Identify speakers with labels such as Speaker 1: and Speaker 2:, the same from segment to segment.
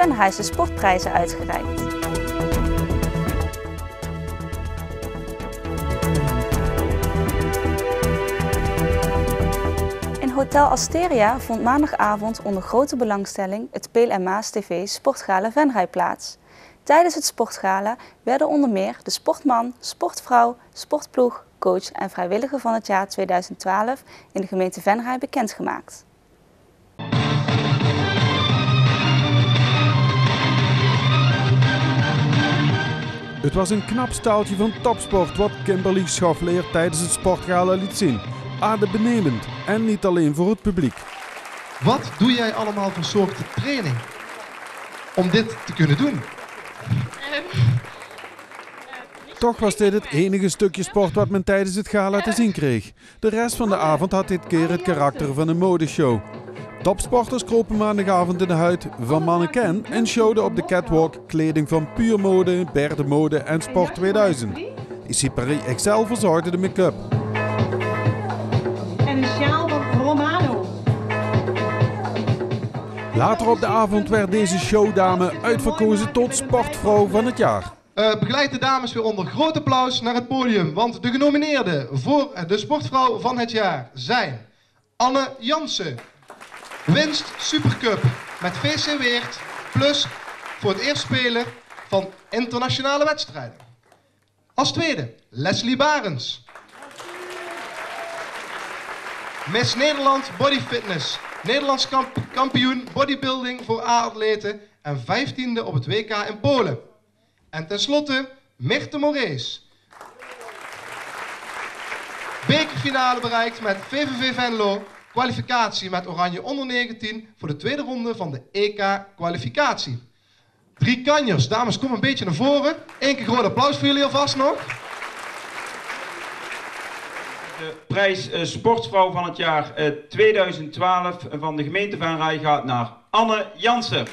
Speaker 1: Venrayse sportprijzen uitgereikt. In Hotel Asteria vond maandagavond onder grote belangstelling het Peel en Maas TV Sportgala Venray plaats. Tijdens het sportgala werden onder meer de sportman, sportvrouw, sportploeg, coach en vrijwilliger van het jaar 2012 in de gemeente Venray bekendgemaakt.
Speaker 2: Het was een knap staaltje van topsport wat Kimberly Schofleer tijdens het sportgala liet zien. Adembenemend en niet alleen voor het publiek.
Speaker 3: Wat doe jij allemaal voor soorten training om dit te kunnen doen?
Speaker 2: Toch was dit het enige stukje sport wat men tijdens het gala te zien kreeg. De rest van de avond had dit keer het karakter van een modeshow. Topsporters kropen maandagavond in de huid van mannequin en showden op de catwalk kleding van Puur Mode, Berde Mode en Sport 2000. Ici Paris Excel verzorgde de make-up.
Speaker 4: En een sjaal van Romano.
Speaker 2: Later op de avond werd deze showdame uitverkozen tot sportvrouw van het jaar.
Speaker 3: Begeleid de dames weer onder groot applaus naar het podium, want de genomineerden voor de sportvrouw van het jaar zijn Anne Jansen. Winst Supercup met VC Weert, plus voor het eerst spelen van internationale wedstrijden. Als tweede Leslie Barens. Miss Nederland Body Fitness, Nederlands kampioen bodybuilding voor A-atleten en 15e op het WK in Polen. En tenslotte Mirte Morees. Bekerfinale bereikt met VVV Venlo. Kwalificatie met Oranje onder 19 voor de tweede ronde van de EK-kwalificatie. 3 kanjers. Dames, kom een beetje naar voren. Eén keer groot applaus voor jullie alvast nog.
Speaker 5: De prijs Sportvrouw van het jaar 2012 van de gemeente Venray gaat naar Anne Jansen.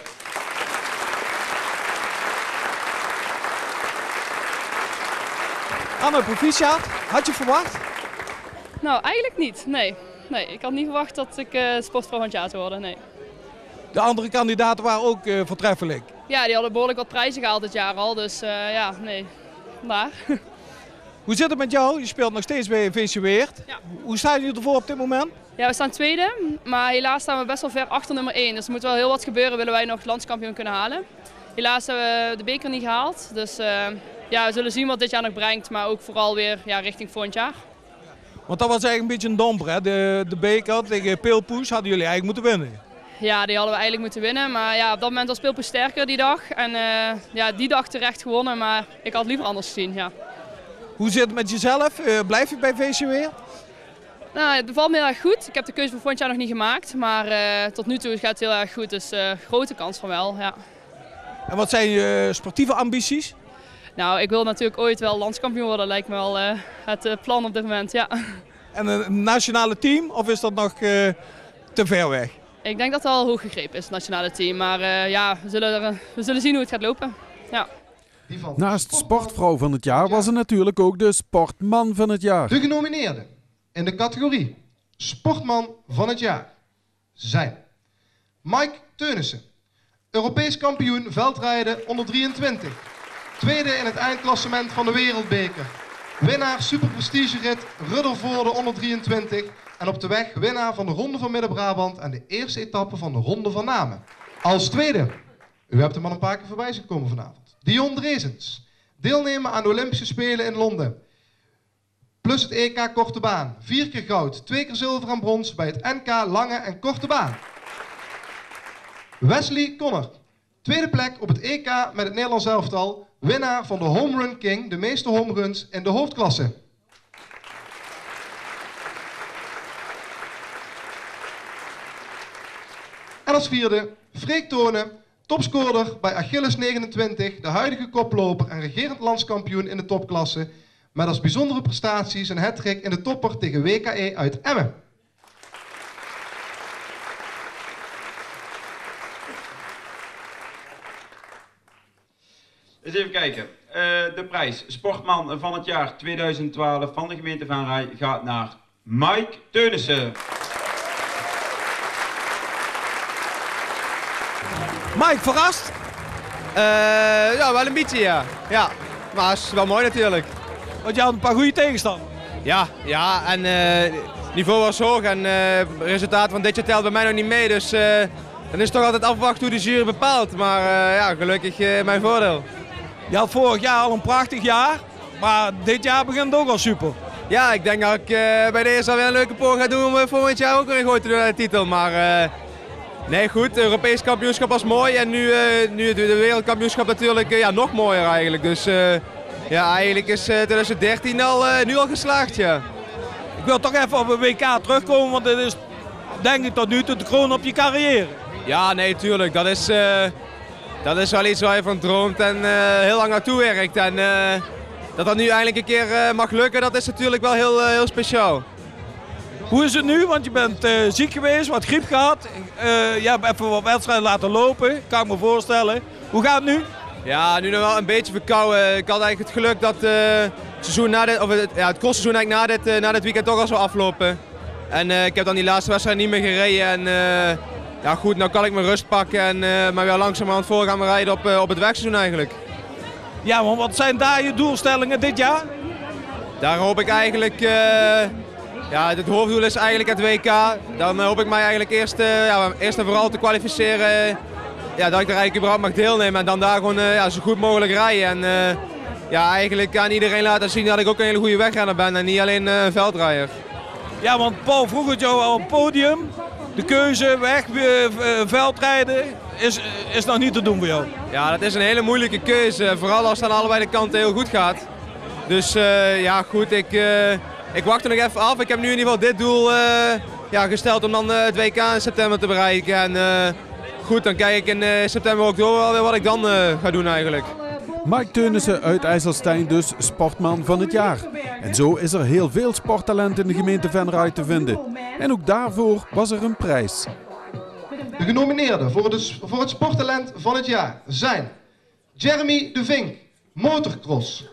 Speaker 6: Anne, proficiat. Had je verwacht?
Speaker 7: Nou, eigenlijk niet. Nee, ik had niet verwacht dat ik sportvrouw van het jaar zou worden. Nee.
Speaker 6: De andere kandidaten waren ook voortreffelijk.
Speaker 7: Ja, die hadden behoorlijk wat prijzen gehaald dit jaar al. Dus ja, nee. Vandaar.
Speaker 6: Hoe zit het met jou? Je speelt nog steeds bij VC Weert.
Speaker 7: Ja.
Speaker 6: Hoe staan jullie ervoor op dit moment?
Speaker 7: Ja, we staan tweede. Maar helaas staan we best wel ver achter nummer 1. Dus er moet wel heel wat gebeuren, willen wij nog landskampioen kunnen halen. Helaas hebben we de beker niet gehaald. Dus ja, we zullen zien wat dit jaar nog brengt. Maar ook vooral weer richting volgend jaar.
Speaker 6: Want dat was eigenlijk een beetje een domper, hè? De beker tegen Peelpoes hadden jullie eigenlijk moeten winnen.
Speaker 7: Ja, die hadden we eigenlijk moeten winnen. Maar ja, op dat moment was Peelpoes sterker die dag. En ja, die dag terecht gewonnen. Maar ik had het liever anders gezien, ja.
Speaker 6: Hoe zit het met jezelf? Blijf je bij VC Weert?
Speaker 7: Nou, het bevalt me heel erg goed. Ik heb de keuze voor volgend jaar nog niet gemaakt. Maar tot nu toe gaat het heel erg goed. Dus grote kans van wel, ja.
Speaker 6: En wat zijn je sportieve ambities?
Speaker 7: Nou, ik wil natuurlijk ooit wel landskampioen worden. Lijkt me wel het plan op dit moment, ja.
Speaker 6: En een nationale team of is dat nog te ver weg?
Speaker 7: Ik denk dat het al hoog gegrepen is, het nationale team. Maar ja, we zullen zien hoe het gaat lopen. Ja.
Speaker 2: Naast sportvrouw van het jaar was er natuurlijk ook de sportman van het jaar.
Speaker 3: De genomineerden in de categorie sportman van het jaar zijn Mike Teunissen, Europees kampioen veldrijden onder 23. Tweede in het eindklassement van de Wereldbeker. Winnaar superprestigerit Ruddervoorde onder 23. En op de weg winnaar van de Ronde van Midden-Brabant en de eerste etappe van de Ronde van Namen. Als tweede, u hebt hem al een paar keer voorbij zien komen vanavond. Dion Drezens, deelnemer aan de Olympische Spelen in Londen. Plus het EK Korte Baan. 4 keer goud, 2 keer zilver en brons bij het NK Lange en Korte Baan. Wesley Connor, tweede plek op het EK met het Nederlands elftal. Winnaar van de Home Run King, de meeste home runs in de hoofdklasse. En als vierde, Freek Tonen, topscorer bij Achilles 29, de huidige koploper en regerend landskampioen in de topklasse. Met als bijzondere prestaties een hattrick in de topper tegen WKE uit Emmen.
Speaker 5: Eens even kijken. De prijs Sportman van het jaar 2012 van de gemeente Venray gaat naar Mike Teunissen.
Speaker 6: Mike, verrast?
Speaker 8: Ja, wel een beetje ja. Maar het is wel mooi natuurlijk.
Speaker 6: Want je had een paar goede tegenstanders.
Speaker 8: Ja, en het niveau was hoog en het resultaat van dit jaar telt bij mij nog niet mee. Dus dan is het toch altijd afwachten hoe de jury bepaalt. Maar ja, gelukkig mijn voordeel.
Speaker 6: Je had vorig jaar al een prachtig jaar, maar dit jaar begint het ook al super.
Speaker 8: Ja, ik denk dat ik bij deze alweer een leuke poging ga doen om volgend jaar ook weer een gooi te doen aan de titel. Maar nee goed, het Europees kampioenschap was mooi en nu het wereldkampioenschap natuurlijk nog mooier eigenlijk. Dus ja, eigenlijk is 2013 nu al geslaagd, ja.
Speaker 6: Ik wil toch even op een WK terugkomen, want dit is denk ik tot nu toe de kroon op je carrière.
Speaker 8: Ja, nee, tuurlijk. Dat is wel iets waar je van droomt en heel lang naartoe werkt. En dat nu eindelijk een keer mag lukken, dat is natuurlijk wel heel speciaal.
Speaker 6: Hoe is het nu? Want je bent ziek geweest, wat griep gehad. Je hebt even wat wedstrijden laten lopen, kan ik me voorstellen. Hoe gaat het nu?
Speaker 8: Ja, nu nog wel een beetje verkouden. Ik had eigenlijk het geluk dat het crossseizoen eigenlijk na dit weekend toch al zou aflopen. En ik heb dan die laatste wedstrijd niet meer gereden. En ja goed, nou kan ik mijn rust pakken en maar weer langzamerhand voor gaan rijden op het wegseizoen eigenlijk.
Speaker 6: Ja, want wat zijn daar je doelstellingen dit jaar?
Speaker 8: Daar hoop ik eigenlijk, ja, het hoofddoel is eigenlijk het WK. Dan hoop ik mij eigenlijk eerst en vooral te kwalificeren. Ja, dat ik er eigenlijk überhaupt mag deelnemen en dan daar gewoon zo goed mogelijk rijden. En ja, eigenlijk aan iedereen laten zien dat ik ook een hele goede wegrenner ben en niet alleen een veldrijder.
Speaker 6: Ja, want Paul vroeg het jou al op het podium. De keuze, weg, veldrijden, is nog niet te doen voor jou.
Speaker 8: Ja, dat is een hele moeilijke keuze. Vooral als het aan allebei de kanten heel goed gaat. Dus ja, goed, ik wacht er nog even af. Ik heb nu in ieder geval dit doel gesteld om dan het WK in september te bereiken. En goed, dan kijk ik in september ook door alweer wat ik dan ga doen eigenlijk.
Speaker 2: Mike Teunissen uit IJsselstein dus sportman van het jaar. En zo is er heel veel sporttalent in de gemeente Venray te vinden. En ook daarvoor was er een prijs.
Speaker 3: De genomineerden voor het sporttalent van het jaar zijn Jeremy de Vink, motocross.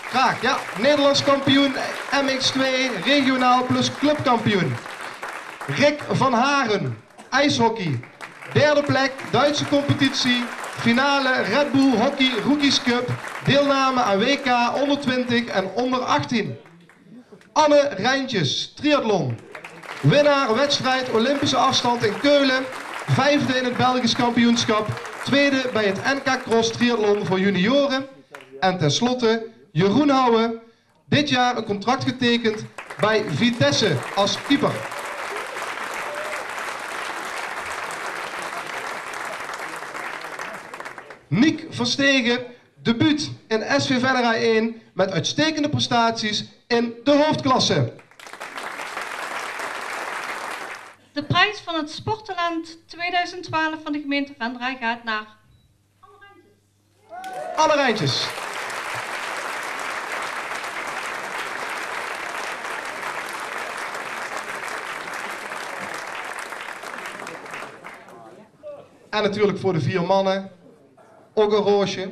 Speaker 3: Graag, ja, Nederlands kampioen MX2, regionaal plus clubkampioen. Rick van Haren, ijshockey. Derde plek, Duitse competitie. Finale Red Bull Hockey Rookies Cup. Deelname aan WK onder 20 en onder 18. Anne Rijntjes, triathlon. Winnaar wedstrijd Olympische afstand in Keulen. Vijfde in het Belgisch kampioenschap. Tweede bij het NK Cross Triathlon voor junioren. En tenslotte Jeroen Houwe. Dit jaar een contract getekend bij Vitesse als keeper. Niek Verstegen, debuut in SV Venray 1 met uitstekende prestaties in de hoofdklasse.
Speaker 4: De prijs van het sporttalent 2012 van de gemeente Venray gaat naar
Speaker 3: Anne Rijntjes. En natuurlijk voor de 4 mannen, ook een roosje.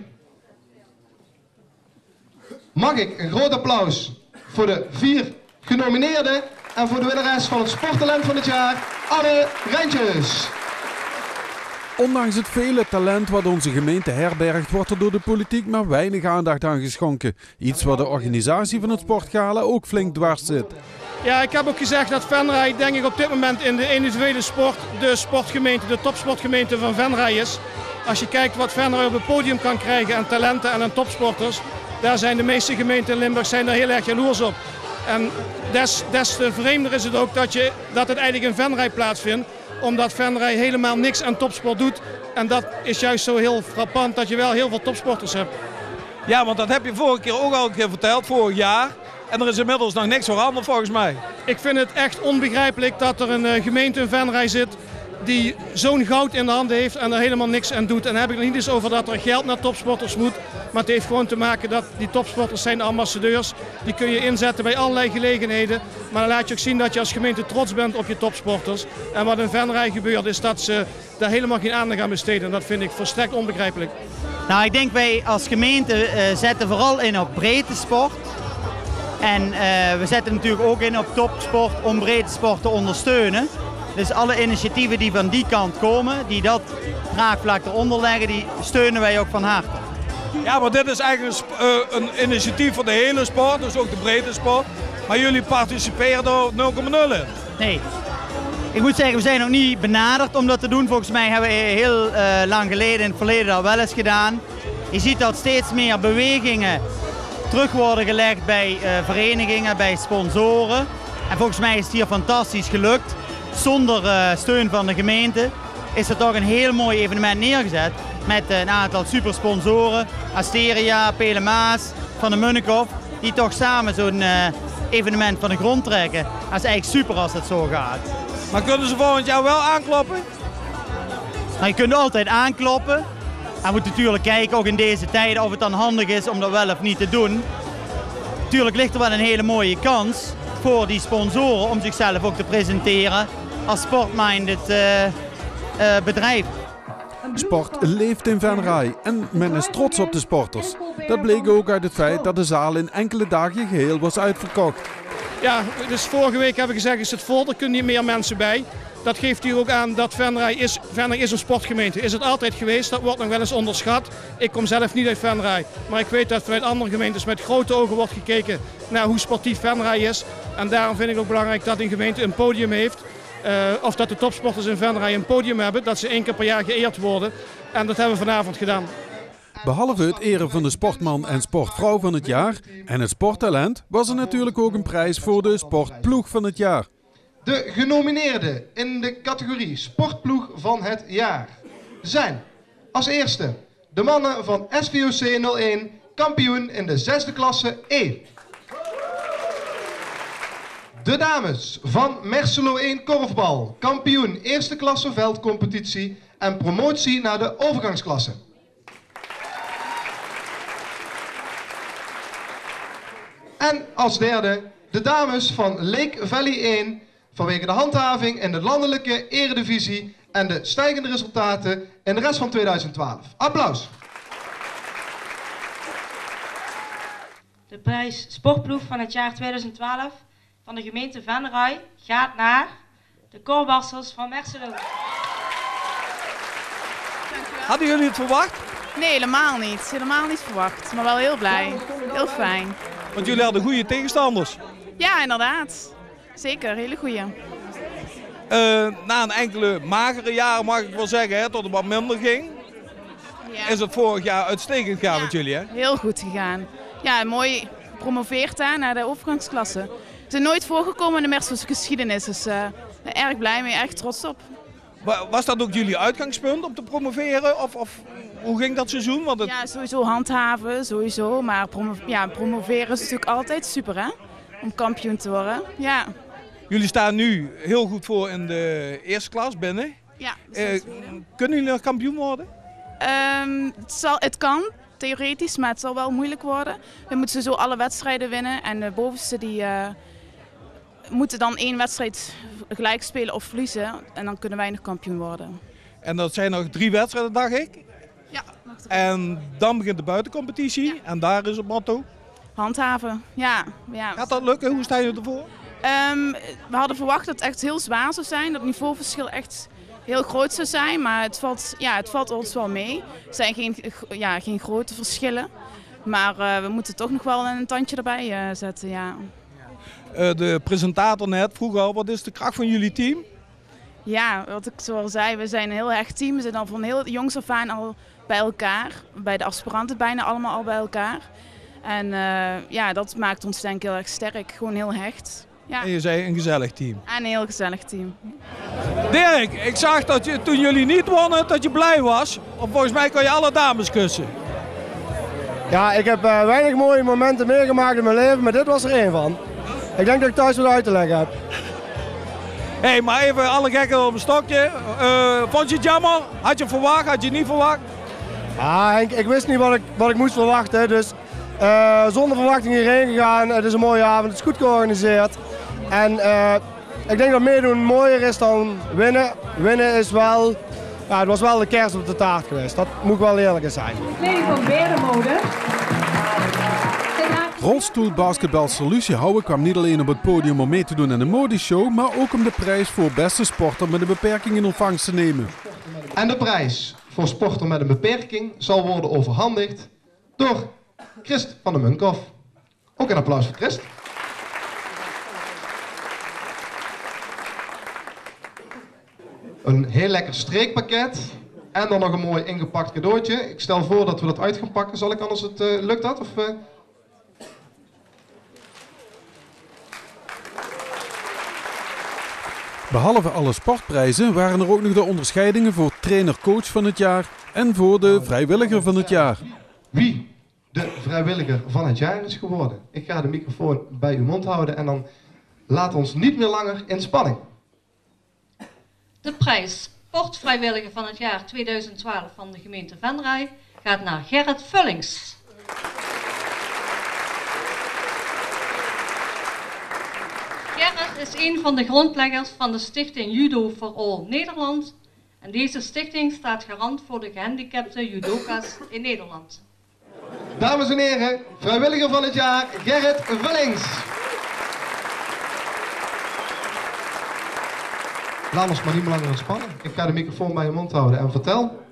Speaker 3: Mag ik een groot applaus voor de 4 genomineerden en voor de winnares van het sporttalent van het jaar, Anne Rijntjes.
Speaker 2: Ondanks het vele talent wat onze gemeente herbergt, wordt er door de politiek maar weinig aandacht aan geschonken. Iets wat de organisatie van het sportgala ook flink dwars zit.
Speaker 9: Ja, ik heb ook gezegd dat Venray denk ik op dit moment in de individuele sport de sportgemeente, de topsportgemeente van Venray is. Als je kijkt wat Venray op het podium kan krijgen aan talenten en aan topsporters, daar zijn de meeste gemeenten in Limburg daar heel erg jaloers op. En des te vreemder is het ook dat het eigenlijk in Venray plaatsvindt, omdat Venray helemaal niks aan topsport doet. En dat is juist zo heel frappant dat je wel heel veel topsporters hebt.
Speaker 6: Ja, want dat heb je vorige keer ook al een keer verteld, vorig jaar. En er is inmiddels nog niks veranderd volgens mij.
Speaker 9: Ik vind het echt onbegrijpelijk dat er een gemeente in Venray zit die zo'n goud in de handen heeft en er helemaal niks aan doet. En dan heb ik het niet eens over dat er geld naar topsporters moet. Maar het heeft gewoon te maken dat die topsporters zijn de ambassadeurs. Die kun je inzetten bij allerlei gelegenheden. Maar dan laat je ook zien dat je als gemeente trots bent op je topsporters. En wat in Venray gebeurt is dat ze daar helemaal geen aandacht aan besteden. En dat vind ik volstrekt onbegrijpelijk.
Speaker 10: Nou, ik denk wij als gemeente zetten vooral in op breedte sport. En we zetten natuurlijk ook in op topsport om breedte sport te ondersteunen. Dus alle initiatieven die van die kant komen, die dat draagvlak eronder leggen, die steunen wij ook van harte.
Speaker 6: Ja, maar dit is eigenlijk een initiatief voor de hele sport, dus ook de breedte sport. Maar jullie participeren er 0,0 in.
Speaker 10: Nee. Ik moet zeggen, we zijn nog niet benaderd om dat te doen. Volgens mij hebben we heel lang geleden in het verleden dat wel eens gedaan. Je ziet dat steeds meer bewegingen terug worden gelegd bij verenigingen, bij sponsoren. En volgens mij is het hier fantastisch gelukt. Zonder steun van de gemeente is er toch een heel mooi evenement neergezet. Met een aantal supersponsoren, Asteria, Pelemaas, Van de Munnikhof. Die toch samen zo'n evenement van de grond trekken. Dat is eigenlijk super als het zo gaat.
Speaker 6: Maar kunnen ze volgend jaar wel aankloppen?
Speaker 10: Nou, je kunt altijd aankloppen. En je moet natuurlijk kijken, ook in deze tijden, of het dan handig is om dat wel of niet te doen. Natuurlijk ligt er wel een hele mooie kans voor die sponsoren om zichzelf ook te presenteren als sportminded bedrijf.
Speaker 2: Sport leeft in Venray en men is trots op de sporters. Dat bleek ook uit het feit dat de zaal in enkele dagen geheel was uitverkocht.
Speaker 9: Ja, dus vorige week hebben we gezegd, is het vol, er kunnen niet meer mensen bij. Dat geeft hier ook aan dat Venray is een sportgemeente. Is het altijd geweest, dat wordt nog wel eens onderschat. Ik kom zelf niet uit Venray, maar ik weet dat vanuit andere gemeentes met grote ogen wordt gekeken naar hoe sportief Venray is. En daarom vind ik het ook belangrijk dat een gemeente een podium heeft. Of dat de topsporters in Venray een podium hebben, dat ze 1 keer per jaar geëerd worden. En dat hebben we vanavond gedaan.
Speaker 2: Behalve het eren van de sportman en sportvrouw van het jaar en het sporttalent was er natuurlijk ook een prijs voor de sportploeg van het jaar.
Speaker 3: De genomineerden in de categorie sportploeg van het jaar zijn als eerste de mannen van SVOC 01, kampioen in de 6e klasse E. De dames van Merselo 1 korfbal, kampioen 1e klasse veldcompetitie en promotie naar de overgangsklasse. En als derde de dames van Lake Valley 1 vanwege de handhaving in de landelijke eredivisie en de stijgende resultaten in de rest van 2012. Applaus!
Speaker 11: De prijs Sportploeg van het jaar 2012 van de gemeente Venray gaat naar de koorbarstels van Merselo.
Speaker 6: Hadden jullie het verwacht?
Speaker 12: Nee, helemaal niet. Helemaal niet verwacht. Maar wel heel blij. Heel fijn.
Speaker 6: Want jullie hadden goede tegenstanders.
Speaker 12: Ja, inderdaad. Zeker, hele goeie.
Speaker 6: Na een enkele magere jaren mag ik wel zeggen, hè, tot het wat minder ging, is het vorig jaar uitstekend gegaan met jullie, hè?
Speaker 12: Heel goed gegaan. Ja, mooi gepromoveerd naar de overgangsklasse. We zijn nooit voorgekomen in de Merselse geschiedenis, dus erg blij mee, erg trots op.
Speaker 6: Was dat ook jullie uitgangspunt om te promoveren? Of hoe ging dat seizoen? Want
Speaker 12: Ja, sowieso handhaven, sowieso. Maar promoveren is natuurlijk altijd super, hè? Om kampioen te worden, ja.
Speaker 6: Jullie staan nu heel goed voor in de eerste klas binnen.
Speaker 12: Ja.
Speaker 6: Kunnen jullie nog kampioen worden?
Speaker 12: Het kan, theoretisch, maar het zal wel moeilijk worden. We moeten sowieso alle wedstrijden winnen en de bovenste die moeten dan 1 wedstrijd gelijk spelen of verliezen. En dan kunnen wij nog kampioen worden.
Speaker 6: En dat zijn nog 3 wedstrijden, dacht ik?
Speaker 12: Ja.
Speaker 6: En dan begint de buitencompetitie, ja. En daar is het motto?
Speaker 12: Handhaven, ja.
Speaker 6: Gaat dat lukken? Hoe sta je ervoor?
Speaker 12: We hadden verwacht dat het echt heel zwaar zou zijn, dat het niveauverschil echt heel groot zou zijn, maar het valt ons wel mee. Er zijn geen grote verschillen, maar we moeten toch nog wel een tandje erbij zetten, ja.
Speaker 6: De presentator net vroeg al, wat is de kracht van jullie team?
Speaker 12: Ja, wat ik zoal zei, we zijn een heel hecht team. We zijn al van heel jongs af aan al bij elkaar, bij de aspiranten bijna allemaal al bij elkaar. En dat maakt ons denk ik heel erg sterk, gewoon heel hecht. Ja.
Speaker 6: En je zei een gezellig team.
Speaker 12: En een heel gezellig team.
Speaker 6: Dirk, ik zag dat toen jullie niet wonnen, dat je blij was. Of volgens mij kan je alle dames kussen.
Speaker 13: Ja, ik heb weinig mooie momenten meegemaakt in mijn leven, maar dit was er één van. Ik denk dat ik thuis wat uit te leggen heb.
Speaker 6: Hé, maar even alle gekken op een stokje. Vond je het jammer? Had je het verwacht? Had je het niet verwacht?
Speaker 13: Ja, ik wist niet wat ik moest verwachten, dus zonder verwachting hierheen gegaan. Het is een mooie avond, het is goed georganiseerd. En ik denk dat meedoen mooier is dan winnen. Winnen is wel, het was wel de kers op de taart geweest. Dat moet wel eerlijk zijn.
Speaker 14: Kleding van Berenmode.
Speaker 2: Rolstoelbasketbal Solutie Houwen kwam niet alleen op het podium om mee te doen aan de modeshow, maar ook om de prijs voor beste sporter met een beperking in ontvangst te nemen.
Speaker 3: En de prijs voor sporter met een beperking zal worden overhandigd door Christ van de Munkhoff. Ook een applaus voor Christ. Een heel lekker streekpakket en dan nog een mooi ingepakt cadeautje. Ik stel voor dat we dat uit gaan pakken. Zal ik anders lukt dat? Of,
Speaker 2: Behalve alle sportprijzen waren er ook nog de onderscheidingen voor trainer-coach van het jaar en voor de vrijwilliger van het jaar.
Speaker 3: Wie de vrijwilliger van het jaar is geworden? Ik ga de microfoon bij uw mond houden en dan laat ons niet meer langer in spanning.
Speaker 4: De prijs Sportvrijwilliger van het jaar 2012 van de gemeente Venray gaat naar Gerrit Vullings. Gerrit is een van de grondleggers van de stichting Judo for All Nederland. En deze stichting staat garant voor de gehandicapte judoka's in Nederland.
Speaker 3: Dames en heren, vrijwilliger van het jaar Gerrit Vullings. Laat ons maar niet meer langer ontspannen. Ik ga de microfoon bij je mond houden en vertel.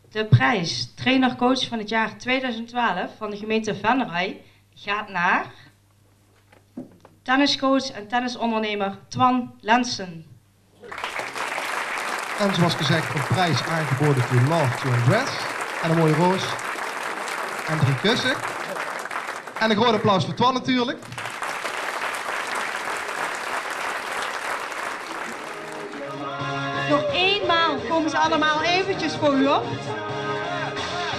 Speaker 11: De prijs trainer-coach van het jaar 2012 van de gemeente Venray gaat naar tenniscoach en tennisondernemer Twan Lensen.
Speaker 3: En zoals gezegd een prijs aangeboden voor Love to Impress. En een mooie roos. En 3 kussen. En een groot applaus voor Twan natuurlijk.
Speaker 14: Nog eenmaal komen ze allemaal eventjes voor u op.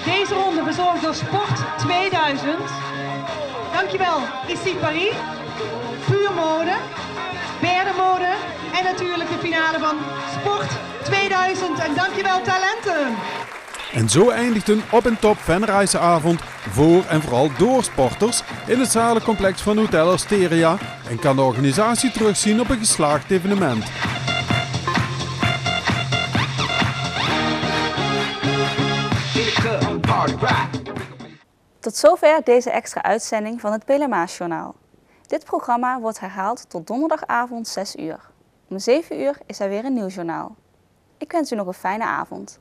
Speaker 14: Deze ronde verzorgd door Sport 2000. Dankjewel Ici Paris, Puur Mode, Berde Mode en natuurlijk de finale van Sport 2000. En dankjewel Talenten.
Speaker 2: En zo eindigt een op en top Venrayse avond voor en vooral door sporters in het zalencomplex van Hotel Asteria en kan de organisatie terugzien op een geslaagd evenement.
Speaker 1: Tot zover deze extra uitzending van het PLMA-journaal. Dit programma wordt herhaald tot donderdagavond 6 uur. Om 7 uur is er weer een nieuw journaal. Ik wens u nog een fijne avond.